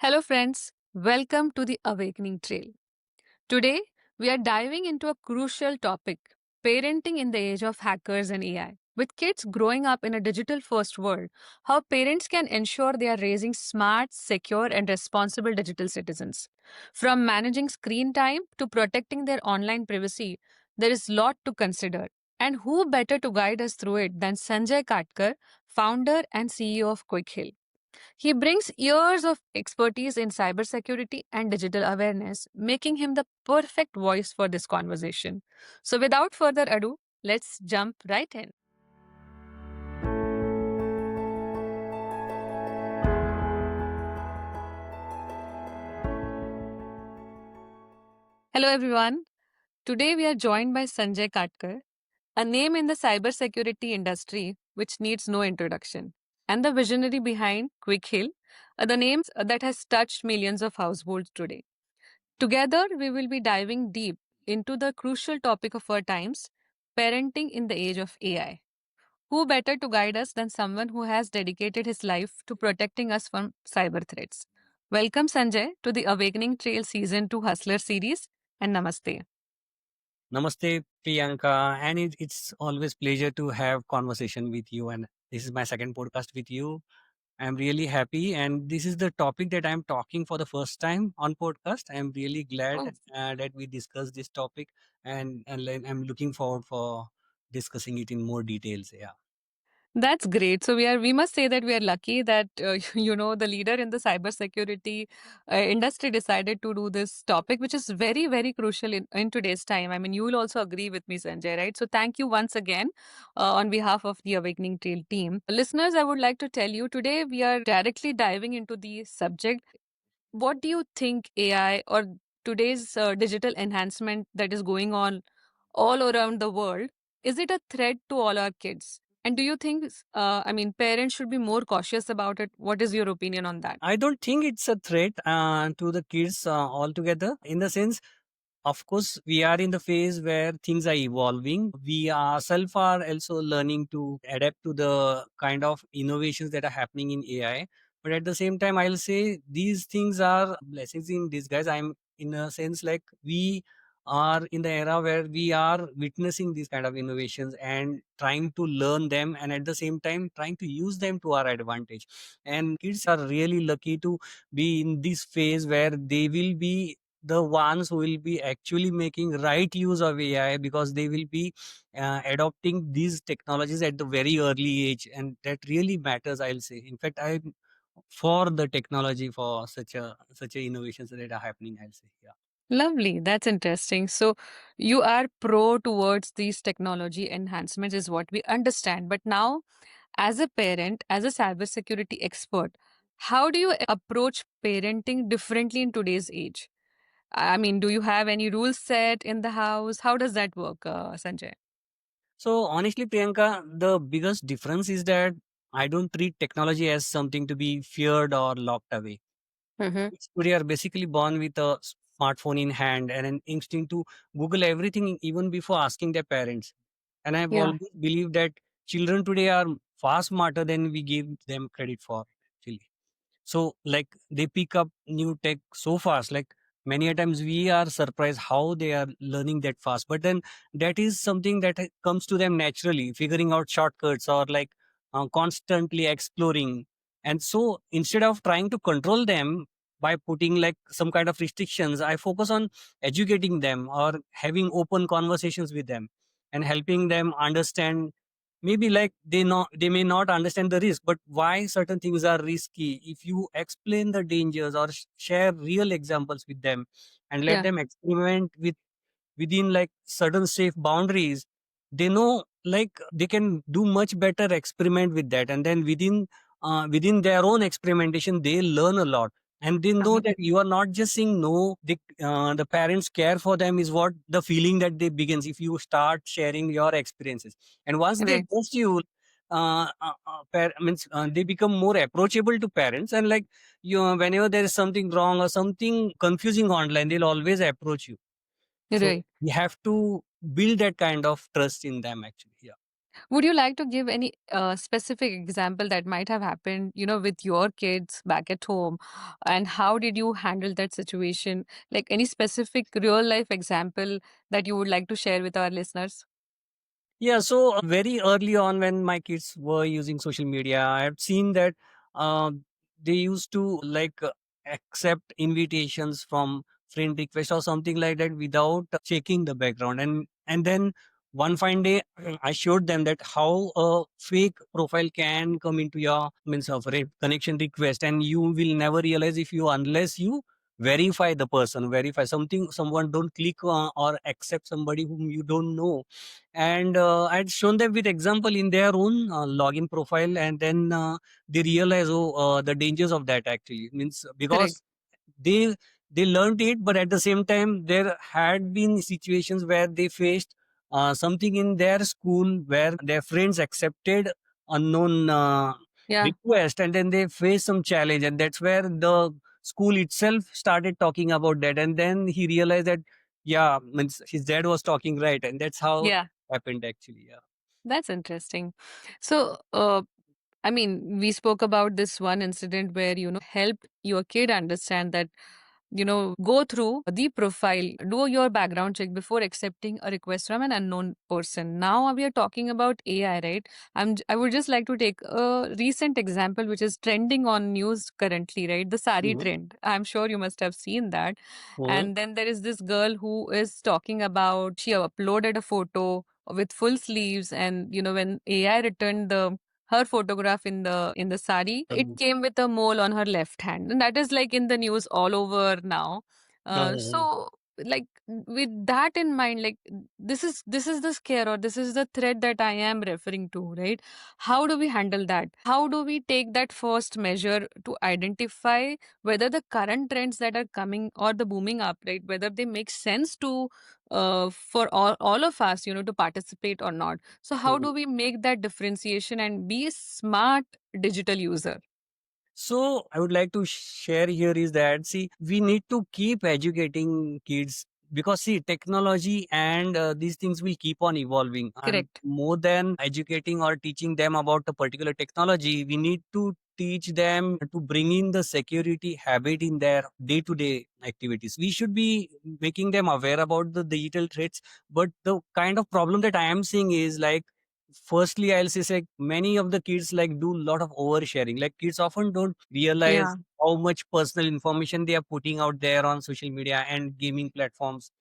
Hello, friends. Welcome to the Awakening Trail. Today, we are diving into a crucial topic parenting in the age of hackers and AI. With kids growing up in a digital first world, how parents can ensure they are raising smart, secure, and responsible digital citizens. From managing screen time to protecting their online privacy, there is lot to consider. And who better to guide us through it than Sanjay Katkar, founder and CEO of Quick Hill? He brings years of expertise in cybersecurity and digital awareness, making him the perfect voice for this conversation. So, without further ado, let's jump right in. Hello, everyone. Today, we are joined by Sanjay Katkar, a name in the cybersecurity industry which needs no introduction, and the visionary behind Quick Hill, the names that has touched millions of households today. Together, we will be diving deep into the crucial topic of our times parenting in the age of AI. Who better to guide us than someone who has dedicated his life to protecting us from cyber threats? Welcome, Sanjay, to the Awakening Trail Season 2 Hustler series, and namaste. Namaste, Priyanka, and it's always pleasure to have conversation with you. And this is my second podcast with you. I'm really happy, and this is the topic that I'm talking for the first time on podcast. I'm really glad Oh, that we discussed this topic, and I'm looking forward for discussing it in more details. Yeah. that's great. So we must say that we are lucky that the leader in the cybersecurity industry decided to do this topic, which is very very crucial in today's time. I mean, you will also agree with me, Sanjay, right? So thank you once again on behalf of the Awakening Trail team. Listeners, I would like to tell you today we are directly diving into the subject. What do you think AI or today's digital enhancement that is going on all around the world, is it a threat to all our kids? And do you think, parents should be more cautious about it? What is your opinion on that? I don't think it's a threat to the kids altogether. In the sense, of course, we are in the phase where things are evolving. We ourselves are also learning to adapt to the kind of innovations that are happening in AI. But at the same time, I'll say these things are blessings in disguise. I'm in a sense like we are in the era where we are witnessing these kind of innovations and trying to learn them, and at the same time trying to use them to our advantage. And kids are really lucky to be in this phase where they will be the ones who will be actually making right use of AI, because they will be adopting these technologies at the very early age, and that really matters, I'll say. In fact, I'm for the technology for such a innovations that are happening, I'll say. Yeah. Lovely. That's interesting. So you are pro towards these technology enhancements, is what we understand. But now, as a parent, as a cybersecurity expert, how do you approach parenting differently in today's age? I mean, do you have any rules set in the house? How does that work, Sanjay? So honestly, Priyanka, the biggest difference is that I don't treat technology as something to be feared or locked away. Mm-hmm. Kids today are basically born with a smartphone in hand and an instinct to Google everything even before asking their parents. And I've Yeah. always believed that children today are far smarter than we give them credit for. Actually, so like they pick up new tech so fast, like many a times we are surprised how they are learning that fast. But then that is something that comes to them naturally, figuring out shortcuts or like constantly exploring. And so instead of trying to control them by putting like some kind of restrictions, I focus on educating them or having open conversations with them and helping them understand. Maybe like they may not understand the risk, but why certain things are risky. If you explain the dangers or share real examples with them and let Yeah. them experiment within like certain safe boundaries, they know like they can do much better experiment with that, and then within their own experimentation they learn a lot. And they know Uh-huh. that you are not just saying no, the parents care for them is what the feeling that they begins if you start sharing your experiences. And once they Right. trust you, they become more approachable to parents, and like whenever there is something wrong or something confusing online, they'll always approach you. So Right. we have to build that kind of trust in them actually. Yeah. Would you like to give any specific example that might have happened, with your kids back at home? And how did you handle that situation? Like any specific real life example that you would like to share with our listeners? Yeah, so very early on when my kids were using social media, I have seen that they used to accept invitations from friend request or something like that without checking the background. And then one fine day, I showed them that how a fake profile can come into your means of connection request, and you will never realize if you unless you verify the person, verify something, someone don't click or accept somebody whom you don't know. And I'd shown them with example in their own login profile, and then they realize, oh, the dangers of that actually means, Correct. because they they learned it, but at the same time there had been situations where they faced something in their school where their friends accepted unknown Yeah. request, and then they faced some challenge, and that's where the school itself started talking about that, and then he realized that, yeah, means his dad was talking right, and that's how Yeah. happened actually. Yeah. That's interesting. So, I mean, we spoke about this one incident where, help your kid understand that, go through the profile, do your background check before accepting a request from an unknown person. Now we are talking about AI, right? I would just like to take a recent example which is trending on news currently, right? The sari Mhm. trend. I'm sure you must have seen that. Mhm. And then there is this girl who is talking about she uploaded a photo with full sleeves, and when AI returned the her photograph in the sari, it Mhm. came with a mole on her left hand, and that is like in the news all over now. Mhm. So, like, with that in mind, like, this is the scare, or this is the threat that I am referring to, right? How do we handle that? How do we take that first measure to identify whether the current trends that are coming or the booming up, right, whether they make sense to for all of us, to participate or not? So how Mhm. do we make that differentiation and be a smart digital user? So I would like to share here is that, see, we need to keep educating kids, because see, technology and these things will keep on evolving, and Correct. more than educating or teaching them about a particular technology, we need to teach them to bring in the security habit in their day to day activities. We should be making them aware about the digital threats, but the kind of problem that I am seeing is like, firstly I'll say, like, many of the kids like do a lot of oversharing. Like, kids often don't Yeah. realize how much personal information they are putting out there on social media and gaming platforms,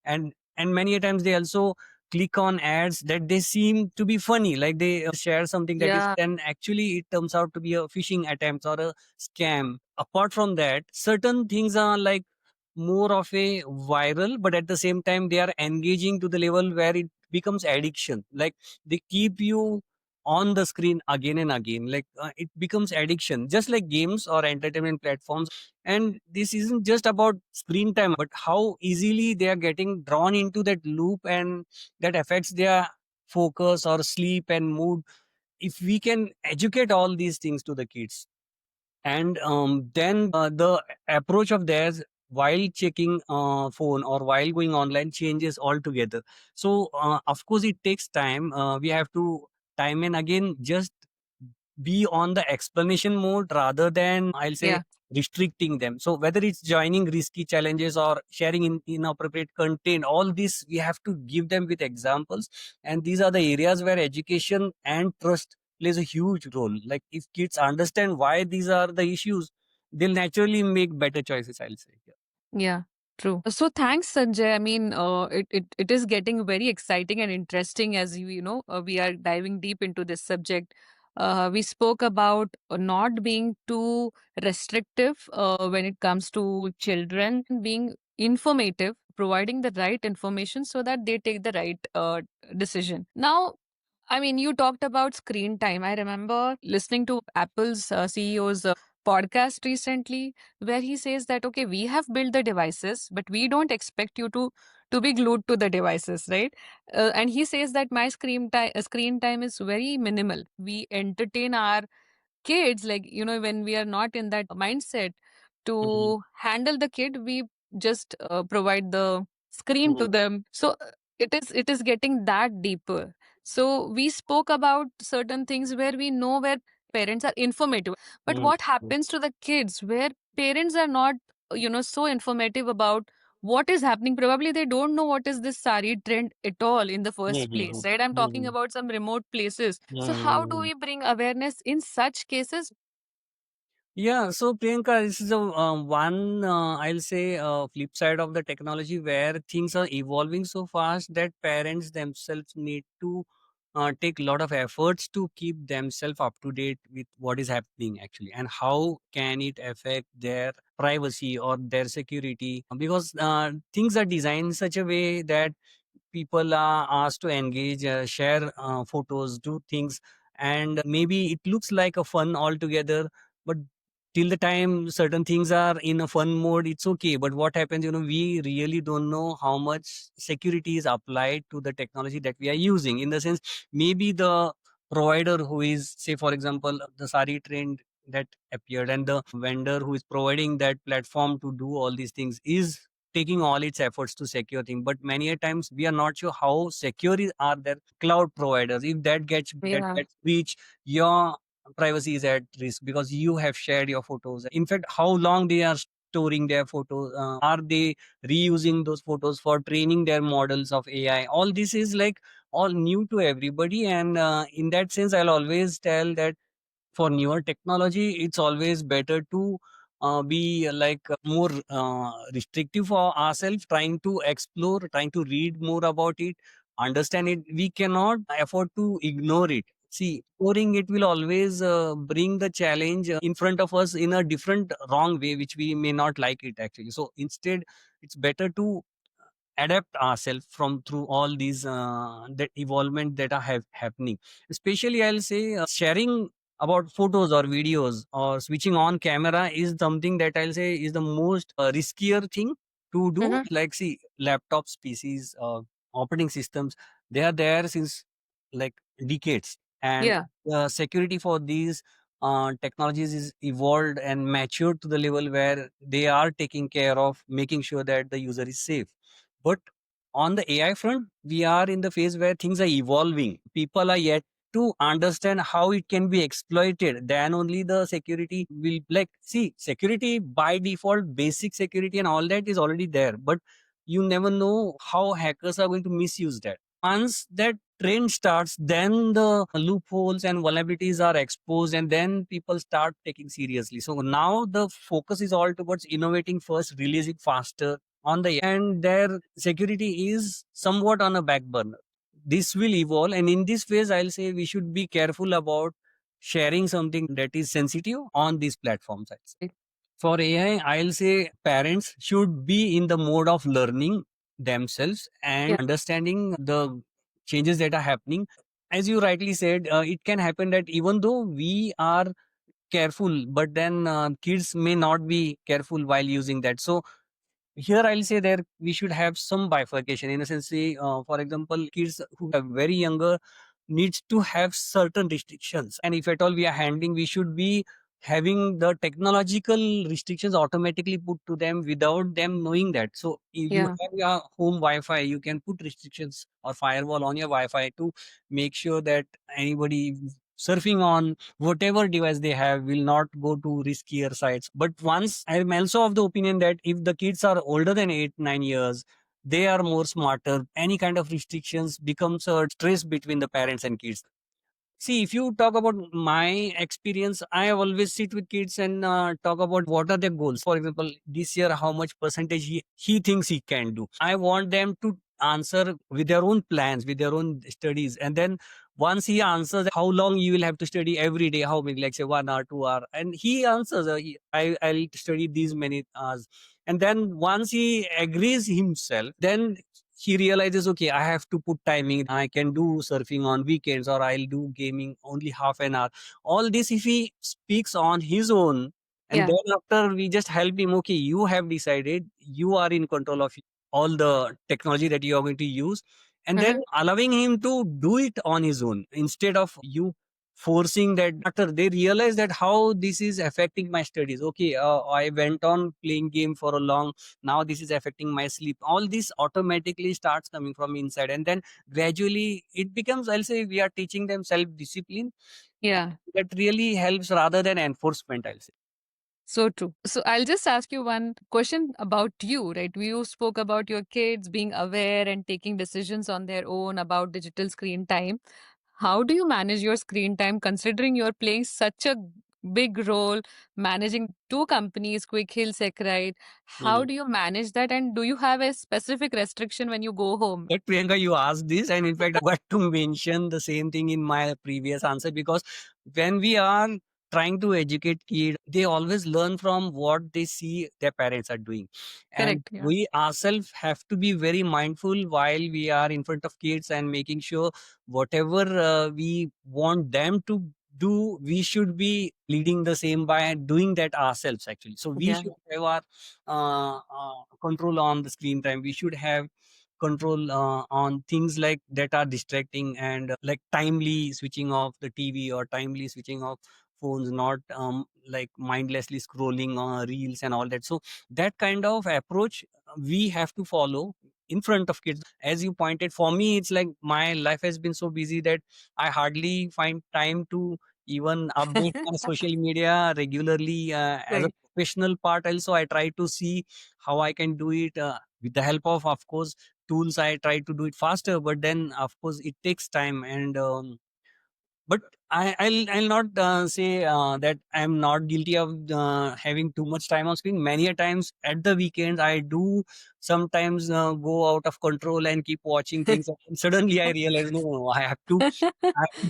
and many a times they also click on ads that they seem to be funny, like they share something that is, Yeah. then actually it turns out to be a phishing attempt or a scam. Apart from that, certain things are like more of a viral, but at the same time they are engaging to the level where it becomes addiction. Like, they keep you on the screen again and again, like it becomes addiction, just like games or entertainment platforms. And this isn't just about screen time, but how easily they are getting drawn into that loop, and that affects their focus or sleep and mood. If we can educate all these things to the kids, and then the approach of theirs while checking phone or while going online changes altogether. So of course it takes time. We have to time and again just be on the explanation mode rather than, I'll say, Yeah. restricting them. So whether it's joining risky challenges or sharing inappropriate content, all this we have to give them with examples. And these are the areas where education and trust plays a huge role. Like, if kids understand why these are the issues, they'll naturally make better choices, I'll say. Yeah, true. So thanks, Sanjay. I mean, it is getting very exciting and interesting as we are diving deep into this subject. We spoke about not being too restrictive when it comes to children, being informative, providing the right information so that they take the right decision. Now, I mean, you talked about screen time. I remember listening to Apple's CEO's podcast recently, where he says that, okay, we have built the devices, but we don't expect you to be glued to the devices, right? And he says that my screen time is very minimal. We entertain our kids, like, when we are not in that mindset Mhm. to handle the kid, we just provide the screen to Mhm. them. So it is getting that deeper. So we spoke about certain things where we know where parents are informative. But Mm, what happens to the kids where parents are not, so informative about what is happening? Probably they don't know what is this sari trend at all in the first place, mhm, right? I'm talking mhm, about some remote places. So how do mhm. we bring awareness in such cases? Yeah, so Priyanka, this is a one I'll say flip side of the technology where things are evolving so fast that parents themselves need to take a lot of efforts to keep themselves up to date with what is happening actually, and how can it affect their privacy or their security, because things are designed in such a way that people are asked to engage, share photos, do things, and maybe it looks like a fun altogether. But till the time certain things are in a fun mode, it's okay. But what happens, we really don't know how much security is applied to the technology that we are using. In the sense, maybe the provider who is, say, for example, the sari trend that appeared, and the vendor who is providing that platform to do all these things is taking all its efforts to secure things, but many a times we are not sure how secure are their cloud providers. If that Yeah. gets breached, your privacy is at risk because you have shared your photos. In fact, how long they are storing their photos, are they reusing those photos for training their models of AI? All this is like all new to everybody, and in that sense I'll always tell that for newer technology it's always better to be more restrictive for ourselves, trying to explore, trying to read more about it, understand it. We cannot afford to ignore it. See, ignoring it will always bring the challenge in front of us in a different wrong way which we may not like it actually. So instead it's better to adapt ourselves from through all these that evolvement that are happening. Especially I'll say sharing about photos or videos or switching on camera is something that I'll say is the most riskier thing to do. Hmm. Like, see, laptops, PCs, operating systems, they are there since like decades, and Yeah. the security for these technologies is evolved and matured to the level where they are taking care of making sure that the user is safe. But on the AI front, we are in the phase where things are evolving. People are yet to understand how it can be exploited. Then only the security will, like, see, security by default, basic security and all that is already there. But you never know how hackers are going to misuse that. Once that trend starts, then the loopholes and vulnerabilities are exposed, and then people start taking seriously. So now the focus is all towards innovating first, releasing faster on the, and their security is somewhat on a back burner. This will evolve, and in this phase I'll say we should be careful about sharing something that is sensitive on these platforms. I'd say. For AI, I'll say parents should be in the mode of learning themselves and Yeah. understanding the changes that are happening. As you rightly said, it can happen that even though we are careful, but then kids may not be careful while using that. So here I'll say there we should have some bifurcation, in a sense, say, for example, kids who are very younger needs to have certain restrictions, and if at all we are handling, we should be having the technological restrictions automatically put to them without them knowing that. So if you Yeah. have your home Wi-Fi, you can put restrictions or firewall on your Wi-Fi to make sure that anybody surfing on whatever device they have will not go to riskier sites. But once, I'm also of the opinion that if the kids are older than 8 9 years, they are more smarter. Any kind of restrictions becomes a stress between the parents and kids. See, if you talk about my experience, I always sit with kids and talk about what are their goals. For example, this year, how much percentage he thinks he can do. I want them to answer with their own plans, with their own studies. And then once he answers, how long you will have to study every day, how many, like say 1 hour, 2 hour. And he answers, I'll study these many hours. And then once he agrees himself, then he realizes, okay, I have to put timing. I can do surfing on weekends, or I'll do gaming only half an hour. All this, if he speaks on his own, and Yeah. then after we just help him, okay, you have decided, you are in control of all the technology that you are going to use, and then Hmm. allowing him to do it on his own instead of you forcing that after they realize that how this is affecting my studies. Okay, I went on playing game for a long, now this is affecting my sleep. All this automatically starts coming from inside, and then gradually it becomes, I'll say, we are teaching them self discipline. Yeah. That really helps rather than enforcement, I'll say. So true. So I'll just ask you one question about you, right? You spoke about your kids being aware and taking decisions on their own about digital screen time. How do you manage your screen time considering you're playing such a big role managing two companies, Quick Hill, Secrite? How Mm. do you manage that? And do you have a specific restriction when you go home? But Priyanka, you asked this, and in fact, I forgot to mention the same thing in my previous answer, because when we are trying to educate kids, they always learn from what they see their parents are doing. And Correct. Yeah. we ourselves have to be very mindful while we are in front of kids and making sure whatever we want them to do, we should be leading the same by doing that ourselves, actually. So we Yeah. should have our control on the screen time. We should have control on things like that are distracting, and like timely switching off the TV or timely switching off phones, not like mindlessly scrolling on reels and all that. So that kind of approach we have to follow in front of kids. As you pointed, for me it's like my life has been so busy that I hardly find time to even update my social media regularly. As a Right. professional part also, I try to see how I can do it with the help of course tools. I try to do it faster, but then of course it takes time. And but I'll not say that I'm not guilty of having too much time on screen. Many a times at the weekends I do sometimes go out of control and keep watching things, and suddenly I realize, no, I have to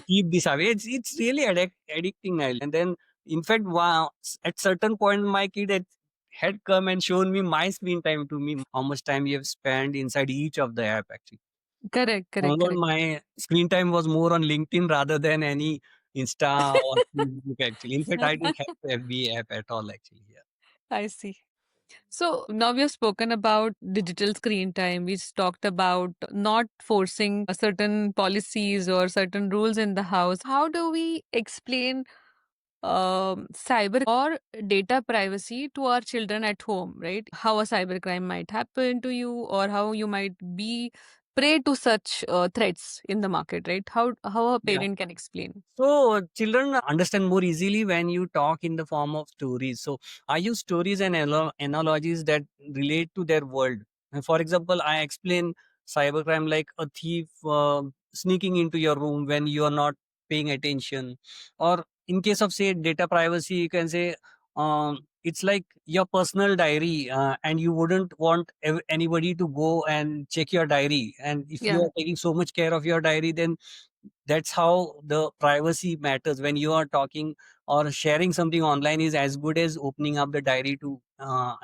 keep this away. It's really addicting. And then in fact, wow, at certain point my kid had come and shown me my screen time to me, how much time you have spent inside each of the app, actually. Correct. Correct. Found out Correct. my screen time was more on LinkedIn rather than any Insta or Facebook, actually. In fact, I didn't have the FB app at all, actually. Yeah. I see. So now we have spoken about digital screen time. We talked about not forcing certain policies or certain rules in the house. How do we explain cyber or data privacy to our children at home, right? How a cybercrime might happen to you, or how you might be prey to such threats in the market, right? How a Yeah. parent can explain. So children understand more easily when you talk in the form of stories. So I use stories and analogies that relate to their world. And for example, I explain cybercrime like a thief sneaking into your room when you are not paying attention. Or in case of say data privacy, you can say it's like your personal diary, and you wouldn't want anybody to go and check your diary. And if you Yeah. are taking so much care of your diary, then that's how the privacy matters. When you are talking or sharing something online is as good as opening up the diary to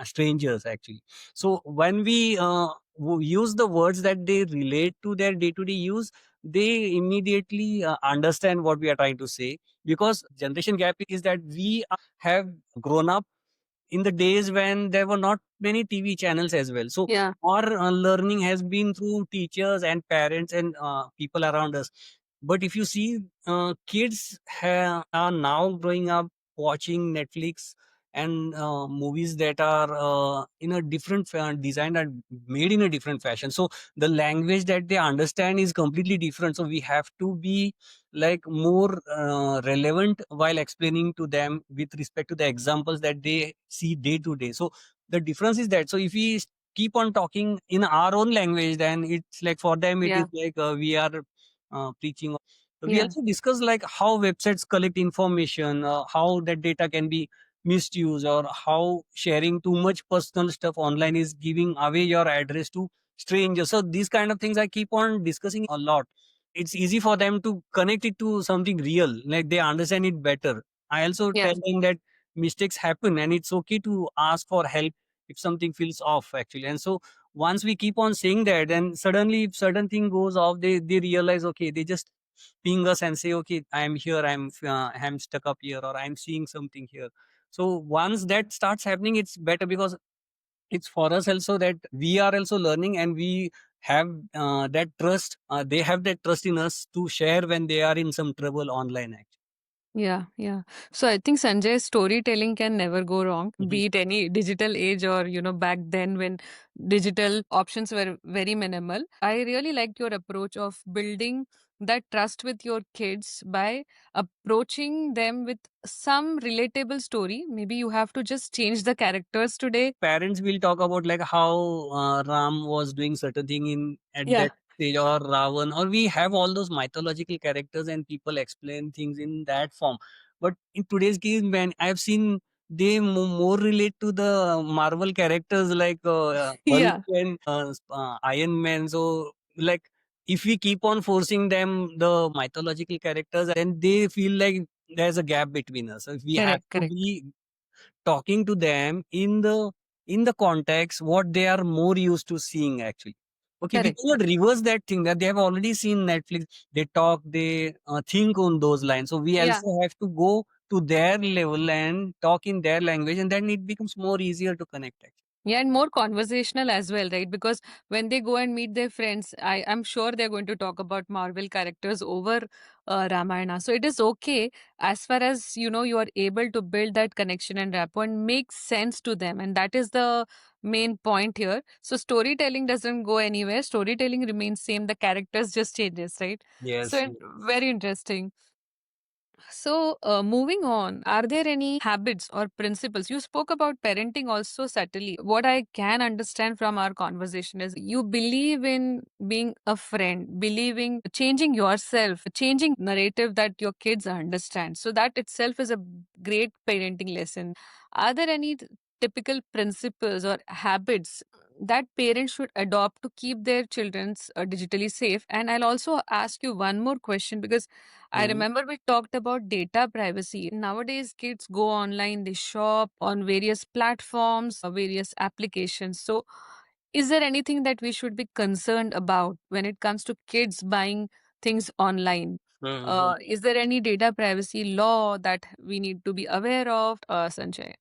strangers, actually. So when we use the words that they relate to their day to day use, they immediately understand what we are trying to say. Because generation gap is that we have grown up in the days when there were not many TV channels as well. So Yeah. our learning has been through teachers and parents and people around us. But if you see, kids are now growing up watching Netflix and movies that are in a different designed and made in a different fashion. So the language that they understand is completely different. So we have to be like more relevant while explaining to them with respect to the examples that they see day to day. So the difference is that, so if we keep on talking in our own language, then it's like for them it is Yeah. like we are preaching. We Yeah. also discuss like how websites collect information, how that data can be misused, or how sharing too much personal stuff online is giving away your address to strangers. So these kind of things I keep on discussing a lot. It's easy for them to connect it to something real, like they understand it better. I also Yeah. tell them that mistakes happen and it's okay to ask for help if something feels off, actually. And so once we keep on saying that, then suddenly if certain thing goes off, they realize, okay, they just ping us and say, okay, I'm here, I'm stuck up here, or I'm seeing something here. So once that starts happening, it's better, because it's for us also that we are also learning, and we have that trust, they have that trust in us to share when they are in some trouble online, actually. Yeah, yeah. So I think Sanjay's storytelling can never go wrong, Mhm. be it any digital age or, back then when digital options were very minimal. I really liked your approach of building that trust with your kids by approaching them with some relatable story. Maybe you have to just change the characters today. Parents will talk about like how Ram was doing certain thing in at Yeah, that stage, or Ravan, or we have all those mythological characters and people explain things in that form. But in today's game, when I've seen they more relate to the Marvel characters like Hulk yeah, and Iron Man. So like if we keep on forcing them the mythological characters, then they feel like there's a gap between us. So if we have correct, to correct, be talking to them in the context what they are more used to seeing actually. Okay, we correct. cannot reverse that thing that they have already seen Netflix. They talk, they think on those lines. So we Yeah. also have to go to their level and talk in their language, and then it becomes more easier to connect actually. Yeah, and more conversational as well, right? Because when they go and meet their friends, I'm sure they're going to talk about Marvel characters over Ramayana. So it is okay as far as you are able to build that connection and rapport and make sense to them, and that is the main point here. So storytelling doesn't go anywhere. Storytelling remains same. The characters just changes, right? So Yes. very interesting. So, moving on, are there any habits or principles? You spoke about parenting also subtly. What I can understand from our conversation is you believe in being a friend, believing changing yourself, changing narrative that your kids understand. So that itself is a great parenting lesson. Are there any typical principles or habits that parents should adopt to keep their children digitally safe? And I'll also ask you one more question because I Mhm. remember we talked about data privacy. Nowadays, kids go online, they shop on various platforms, various applications. So, is there anything that we should be concerned about when it comes to kids buying things online? Mhm. Is there any data privacy law that we need to be aware of, Sanjay?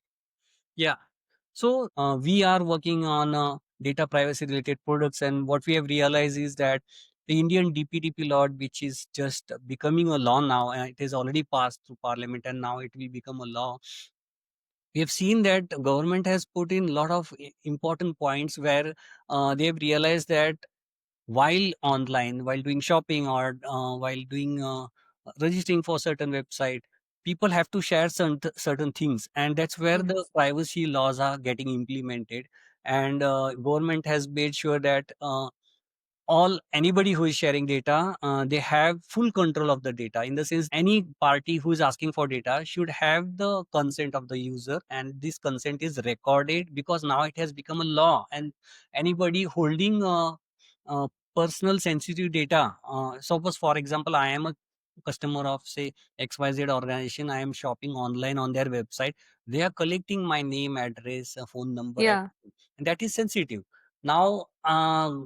Yeah. So we are working on data privacy related products, and what we have realized is that the Indian DPDP law, which is just becoming a law now, and it has already passed through Parliament, and now it will become a law. We have seen that government has put in a lot of important points where they have realized that while online, while doing shopping, or while doing registering for certain website, people have to share certain things, and that's where the Yes. privacy laws are getting implemented. And government has made sure that all anybody who is sharing data, they have full control of the data, in the sense any party who is asking for data should have the consent of the user, and this consent is recorded, because now it has become a law. And anybody holding personal sensitive data, suppose for example I am a customer of say XYZ organization, I am shopping online on their website, they are collecting my name, address, phone number, Yeah. and that is sensitive. Now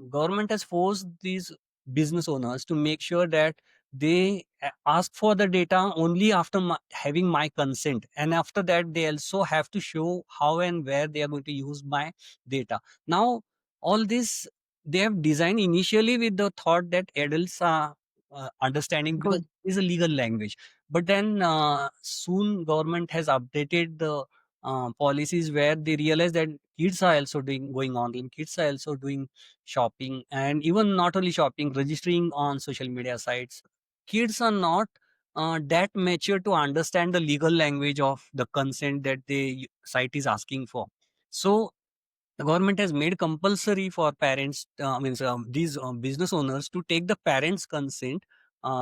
government has forced these business owners to make sure that they ask for the data only after having my consent, and after that they also have to show how and where they are going to use my data. Now all this they have designed initially with the thought that adults are understanding, because Good. it is a legal language. But then soon government has updated the policies where they realize that kids are also doing going online, kids are also doing shopping, and even not only shopping, registering on social media sites. Kids are not that mature to understand the legal language of the consent that the site is asking for. So the government has made compulsory for parents, means these business owners, to take the parents consent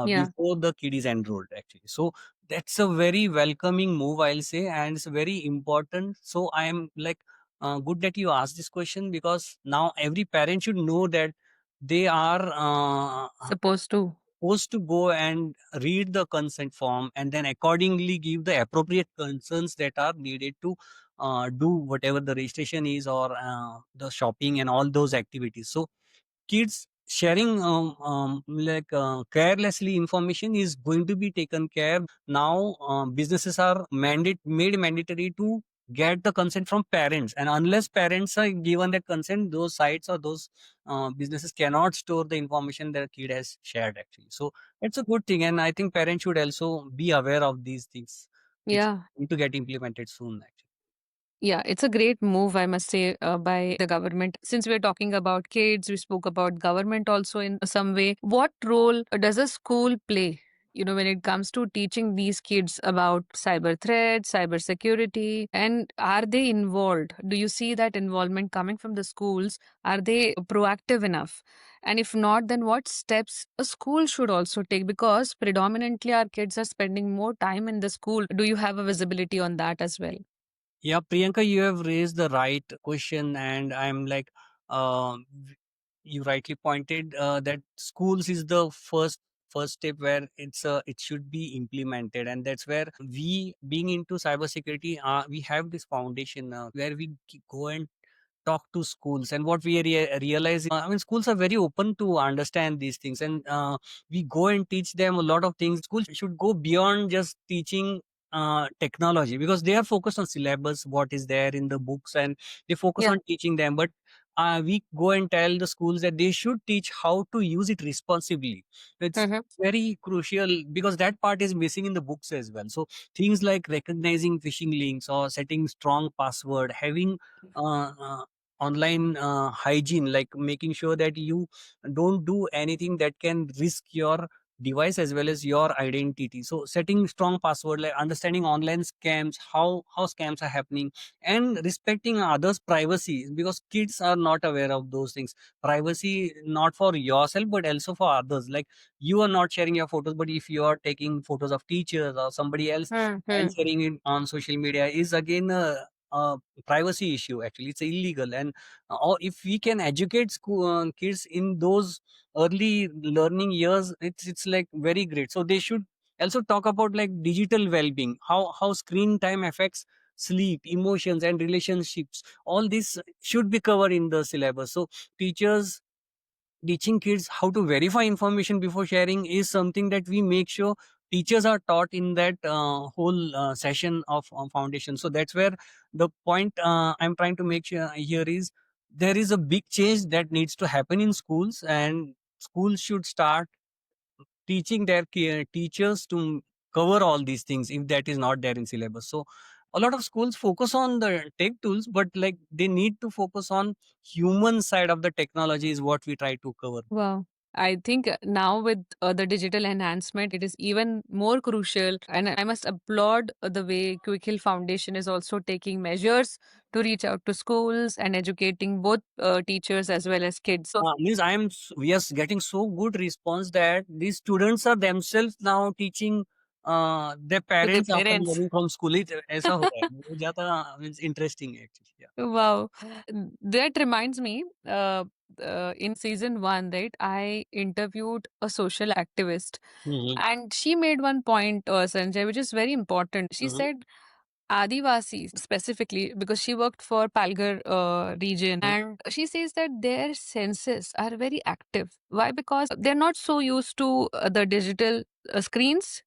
Yeah. before the kid is enrolled actually. So that's a very welcoming move, I'll say, and it's very important. So I am like good that you asked this question, because now every parent should know that they are Supposed to. supposed to go and read the consent form, and then accordingly give the appropriate concerns that are needed to do whatever the registration is, or the shopping and all those activities. So kids sharing carelessly information is going to be taken care. Now businesses are made mandatory to get the consent from parents, and unless parents are given that consent, those sites or those businesses cannot store the information their kid has shared actually. So it's a good thing, and I think parents should also be aware of these things, which Yeah. need to get implemented soon actually. Yeah, it's a great move, I must say, by the government. Since we're talking about kids, we spoke about government also in some way. What role does a school play? When it comes to teaching these kids about cyber threats, cyber security, and are they involved? Do you see that involvement coming from the schools? Are they proactive enough? And if not, then what steps a school should also take? Because predominantly our kids are spending more time in the school. Do you have a visibility on that as well? Yeah, Priyanka, you have raised the right question, and I'm like, you rightly pointed that schools is the first step where it should be implemented, and that's where we, being into cybersecurity, we have this foundation where we go and talk to schools. And what we realize, I mean, schools are very open to understand these things, and we go and teach them a lot of things. Schools should go beyond just teaching technology, because they are focused on syllabus, what is there in the books, and they focus Yeah. on teaching them. But we go and tell the schools that they should teach how to use it responsibly. It's very crucial, because that part is missing in the books as well. So things like recognizing phishing links or setting strong password, having uh, uh, online hygiene, like making sure that you don't do anything that can risk your device as well as your identity. So setting strong password, like understanding online scams, how scams are happening, and respecting others privacy, because kids are not aware of those things. Privacy not for yourself but also for others. Like, you are not sharing your photos, but if you are taking photos of teachers or somebody else and Mm-hmm. sharing it on social media, is again a privacy issue actually. It's illegal. And or if we can educate school kids in those early learning years, it's like very great. So they should also talk about like digital well-being, how screen time affects sleep, emotions, and relationships. All this should be covered in the syllabus. So teachers teaching kids how to verify information before sharing is something that we make sure teachers are taught in that whole session of foundation. So that's where the point I'm trying to make sure here is, there is a big change that needs to happen in schools, and schools should start teaching their teachers to cover all these things if that is not there in syllabus. So a lot of schools focus on the tech tools, but like they need to focus on human side of the technology is what we try to cover. Wow. I think now with the digital enhancement, it is even more crucial. And I must applaud the way Quick Hill Foundation is also taking measures to reach out to schools and educating both teachers as well as kids. So, Means we are getting so good response that these students are themselves now teaching their to their parents after parents. learning from school. ऐसा हो रहा है वो ज्यादा means interesting है actually. Yeah. Wow. That reminds me, in season one, right, I interviewed a social activist Mm-hmm. and she made one point, Sanjay, which is very important. She Mm-hmm. said Adivasis specifically, because she worked for Palghar region, and she says that their senses are very active. Why? Because they're not so used to the digital screens.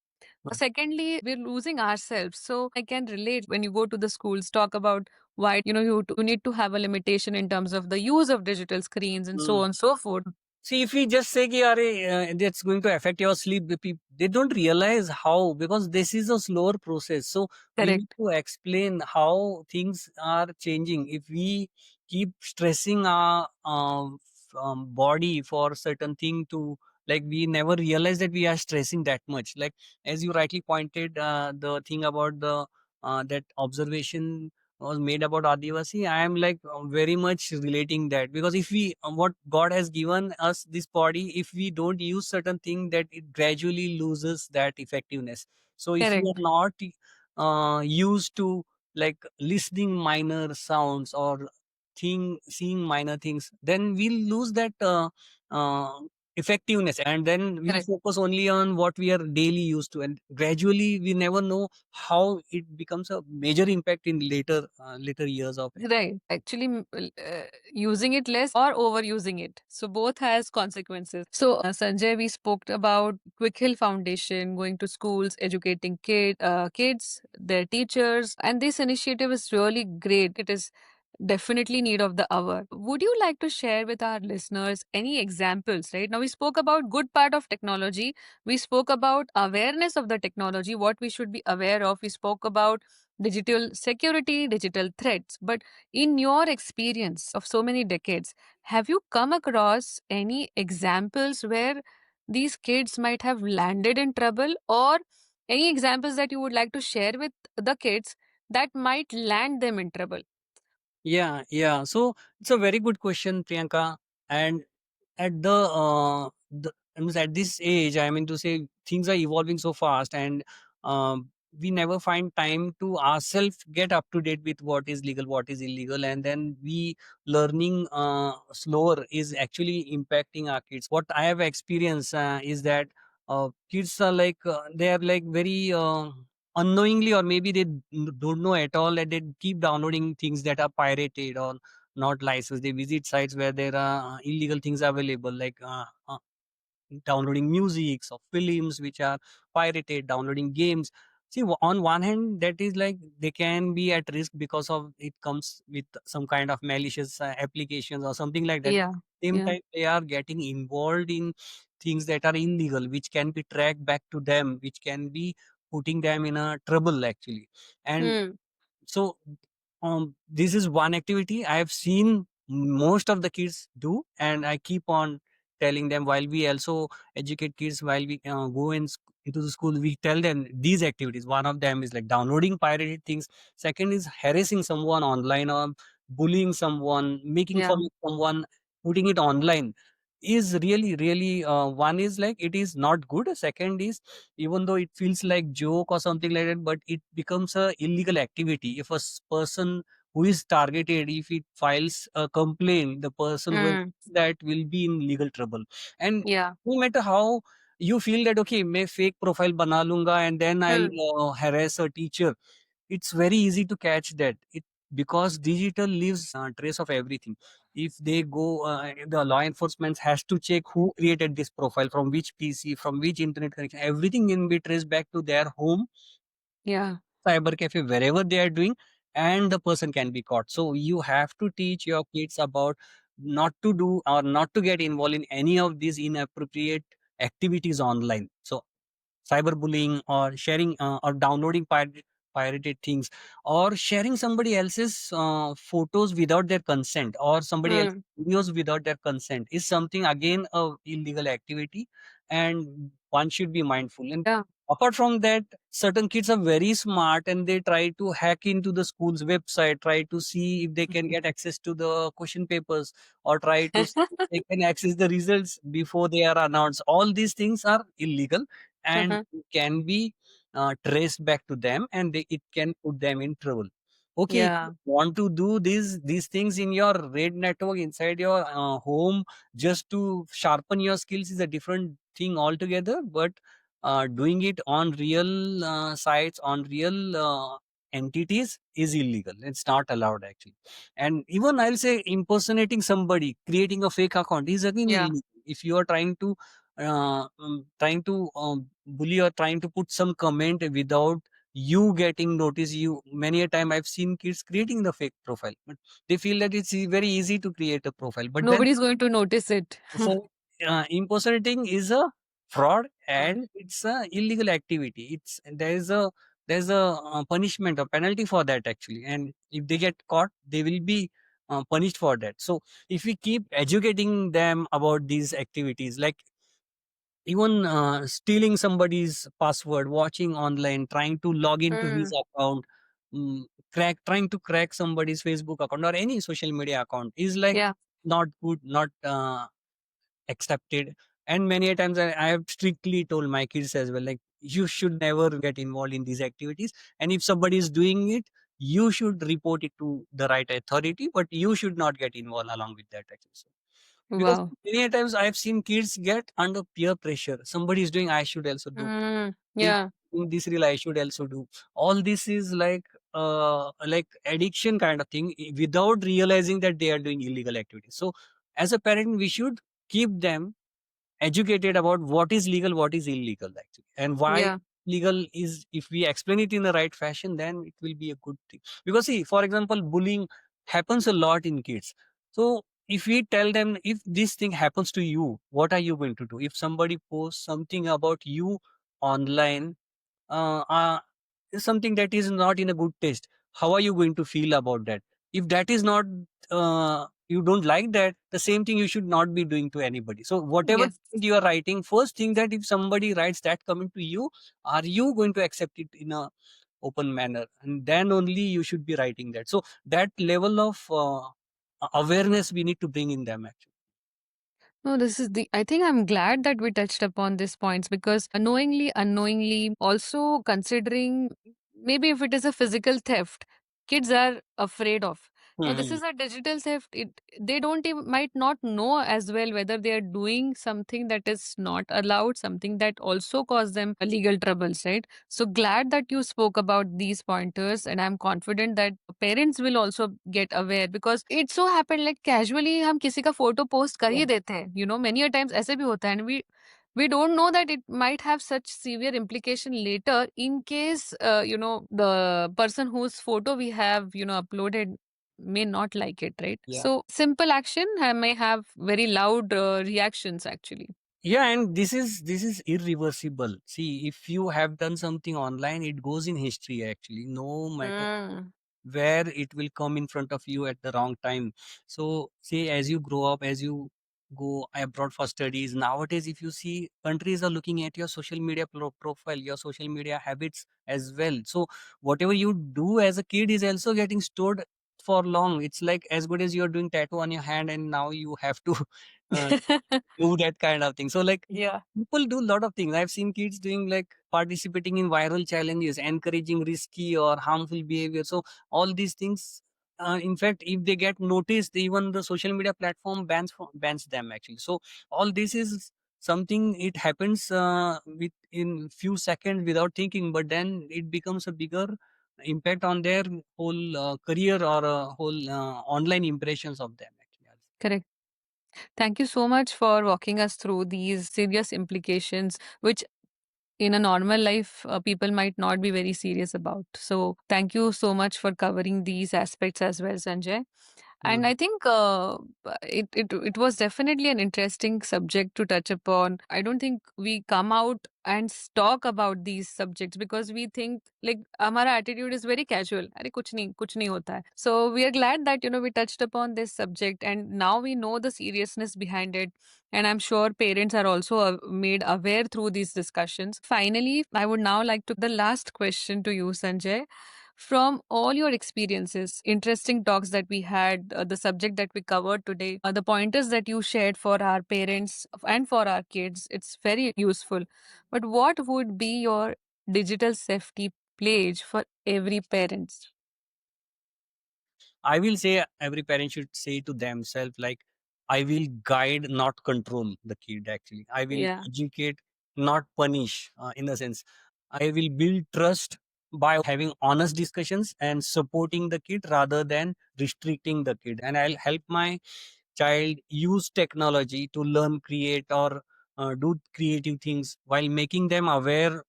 Secondly, we're losing ourselves. So I can relate when you go to the schools, talk about why you need to have a limitation in terms of the use of digital screens and so on Mm-hmm. and so forth. See, if we just say कि अरे that's going to affect your sleep, they don't realize how, because this is a slower process. So we need Correct. to explain how things are changing. If we keep stressing our body for certain thing to, like, we never realize that we are stressing that much. Like, as you rightly pointed, the thing about the that observation was made about Adivasi, I am like very much relating that, because if we what God has given us this body, if we don't use certain thing, that it gradually loses that effectiveness. So if we are Correct. not used to like listening minor sounds or seeing minor things, then we'll lose that effectiveness, and then we'll Correct. focus only on what we are daily used to, and gradually we never know how it becomes a major impact in later years of it. Right. Actually, using it less or overusing it. So both has consequences. So Sanjay, we spoke about Quick Hill Foundation going to schools, educating kids, their teachers, and this initiative is really great. It is definitely need of the hour. Would you like to share with our listeners any examples? Right now, we spoke about good part of technology. We spoke about awareness of the technology, what we should be aware of. We spoke about digital security, digital threats. But in your experience of so many decades, have you come across any examples where these kids might have landed in trouble, or any examples that you would like to share with the kids that might land them in trouble? Yeah. So it's a very good question, Priyanka. And at the I mean, at this age, I mean to say, things are evolving so fast, and we never find time to ourselves get up to date with what is legal, what is illegal, and then we learning slower is actually impacting our kids. What I have experienced is that kids are like they are like very unknowingly, or maybe they don't know at all, and they keep downloading things that are pirated or not licensed. They visit sites where there are illegal things available, like downloading musics or films which are pirated, downloading games. See, on one hand, that is like they can be at risk because of it comes with some kind of malicious applications or something like that. Yeah. Same Yeah. time, they are getting involved in things that are illegal, which can be tracked back to them, which can be putting them in a trouble actually. And Hmm. so this is one activity I have seen most of the kids do, and I keep on telling them, while we also educate kids, while we into the school, we tell them these activities. One of them is like downloading pirated things. Second is harassing someone online, or bullying someone, making Yeah. fun of someone, putting it online is really one is like it is not good. Second is, even though it feels like joke or something like that, but it becomes a illegal activity if a person who is targeted, if it files a complaint, the person who Hmm. that will be in legal trouble. And Yeah. no matter how you feel that okay, मैं fake profile बना लूंगा and then Hmm. I'll harass a teacher, it's very easy to catch that it, because digital leaves trace of everything. If they go the law enforcement has to check who created this profile, from which PC, from which internet connection, everything can be traced back to their home, Yeah. cyber cafe, wherever they are doing, and the person can be caught. So you have to teach your kids about not to do or not to get involved in any of these inappropriate activities online. So cyberbullying, or sharing or downloading pirated things, or sharing somebody else's photos without their consent, or somebody else's Hmm. videos without their consent, is something again a illegal activity, and one should be mindful. And Yeah. apart from that, certain kids are very smart, and they try to hack into the school's website, try to see if they can get access to the question papers, or try to see if they can access the results before they are announced. All these things are illegal, and Uh-huh. can be traced back to them, and it can put them in trouble. Okay, if you Yeah. want to do these things in your red network inside your home just to sharpen your skills is a different thing altogether. But doing it on real sites, on real entities is illegal. It's not allowed actually. And even I'll say impersonating somebody, creating a fake account is again Yeah. illegal. If you are trying to bully, or trying to put some comment without you getting notice, you many a time I've seen kids creating the fake profile, but they feel that it's very easy to create a profile, but then Nobody's going to notice it. so impersonating is a fraud, and it's a illegal activity. It's there's a punishment or penalty for that actually, and if they get caught, they will be punished for that. So if we keep educating them about these activities, like even stealing somebody's password, watching online, trying to log into his Mm. account, mm, trying to crack somebody's Facebook account or any social media account is like Yeah. not good, not accepted. And many a times I have strictly told my kids as well, like you should never get involved in these activities, and if somebody is doing it, you should report it to the right authority, but you should not get involved along with that actually. Because Wow. many a times I've seen kids get under peer pressure. Somebody is doing, I should also do. Mm, If yeah. in this reel, I should also do. All this is like addiction kind of thing, without realizing that they are doing illegal activities. So as a parent, we should keep them educated about what is legal, what is illegal actually, and why Yeah. legal is. If we explain it in the right fashion, then it will be a good thing. Because see, for example, bullying happens a lot in kids. So if we tell them, if this thing happens to you, what are you going to do? If somebody posts something about you online, uh, uh, something that is not in a good taste, how are you going to feel about that? If that is not, you don't like that, the same thing you should not be doing to anybody. So whatever Yes. you are writing, first think that if somebody writes that comment to you, are you going to accept it in a open manner? And then only you should be writing that. So that level of awareness we need to bring in them actually. No, this is the. I think I'm glad that we touched upon these points because knowingly, unknowingly, also considering maybe if it is a physical theft, kids are afraid of. Now, this Mhm. is a digital theft. They don't even might not know as well whether they are doing something that is not allowed, something that also cause them legal troubles, right? So glad that you spoke about these pointers, and I'm confident that parents will also get aware because it so happened like casually हम किसी का photo post कर ही देते हैं, you know, many a times ऐसे भी होता है, and we don't know that it might have such severe implication later in case you know the person whose photo we have uploaded may not like it, right? Yeah. So simple action may have very loud reactions actually. Yeah, and this is irreversible. See, if you have done something online, it goes in history actually, no matter Mm. where it will come in front of you at the wrong time. So say as you grow up, as you go abroad for studies, nowadays if you see, countries are looking at your social media profile, your social media habits as well. So whatever you do as a kid is also getting stored for long. It's like as good as you're doing tattoo on your hand, and now you have to uh, do that kind of thing. So like Yeah. people do a lot of things. I've seen kids doing like participating in viral challenges, encouraging risky or harmful behavior. So all these things, in fact, if they get noticed, even the social media platform bans them actually. So all this is something, it happens with in few seconds without thinking, but then it becomes a bigger impact on their whole career or whole online impressions of them actually. Correct. Thank you so much for walking us through these serious implications, which in a normal life, people might not be very serious about. So, thank you so much for covering these aspects as well, Sanjay. And Mm. I think it was definitely an interesting subject to touch upon. I don't think we come out and talk about these subjects because we think like our attitude is very casual. अरे कुछ नहीं होता है. So we are glad that we touched upon this subject and now we know the seriousness behind it. And I'm sure parents are also made aware through these discussions. Finally, I would now like to the last question to you, Sanjay. From all your experiences, interesting talks that we had, the subject that we covered today, the pointers that you shared for our parents and for our kids, it's very useful. But what would be your digital safety pledge for every parent? I will say every parent should say to themselves, like, I will guide, not control the kid. Actually, I will Yeah. educate, not punish. In a sense, I will build trust by having honest discussions and supporting the kid rather than restricting the kid. And I'll help my child use technology to learn, create, or do creative things while making them aware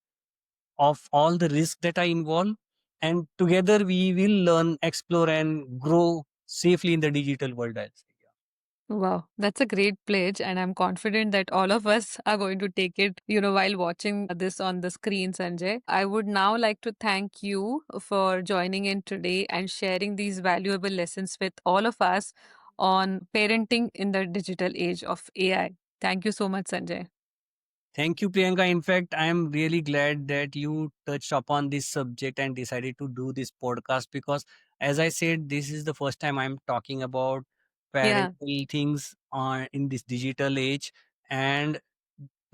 of all the risks that are involved, and together we will learn, explore, and grow safely in the digital world, I'll say. Wow, that's a great pledge, and I'm confident that all of us are going to take it, while watching this on the screen, Sanjay. I would now like to thank you for joining in today and sharing these valuable lessons with all of us on parenting in the digital age of AI. Thank you so much, Sanjay. Thank you, Priyanka. In fact, I am really glad that you touched upon this subject and decided to do this podcast, because as I said, this is the first time I'm talking about Yeah. parental things in this digital age, and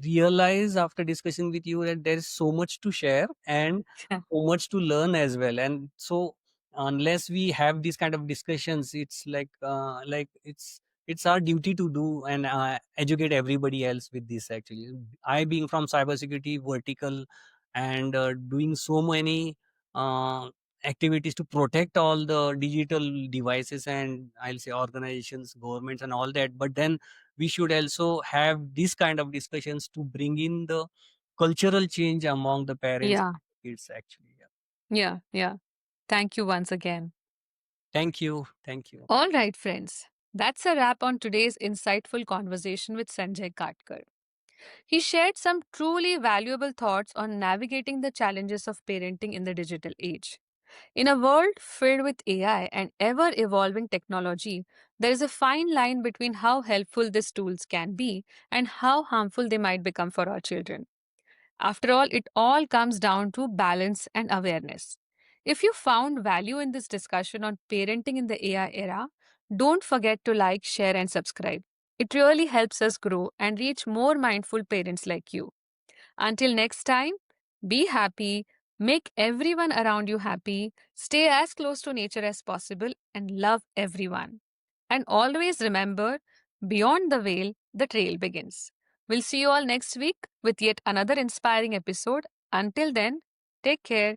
realize after discussing with you that there is so much to share and so much to learn as well. And so unless we have these kind of discussions, it's like it's our duty to do and educate everybody else with this. Actually, I being from cybersecurity vertical and doing so many uh, activities to protect all the digital devices and I'll say organizations, governments, and all that. But then we should also have this kind of discussions to bring in the cultural change among the parents Yeah, and kids. Actually, yeah. yeah, yeah. Thank you once again. Thank you, thank you. All right, friends. That's a wrap on today's insightful conversation with Sanjay Katkar. He shared some truly valuable thoughts on navigating the challenges of parenting in the digital age. In a world filled with AI and ever evolving technology, there is a fine line between how helpful these tools can be and how harmful they might become for our children. After all, it all comes down to balance and awareness. If you found value in this discussion on parenting in the AI era, don't forget to like, share, and subscribe. It really helps us grow and reach more mindful parents like you. Until next time, be happy, make everyone around you happy, stay as close to nature as possible, and love everyone. And always remember, beyond the veil, the trail begins. We'll see you all next week with yet another inspiring episode. Until then, take care.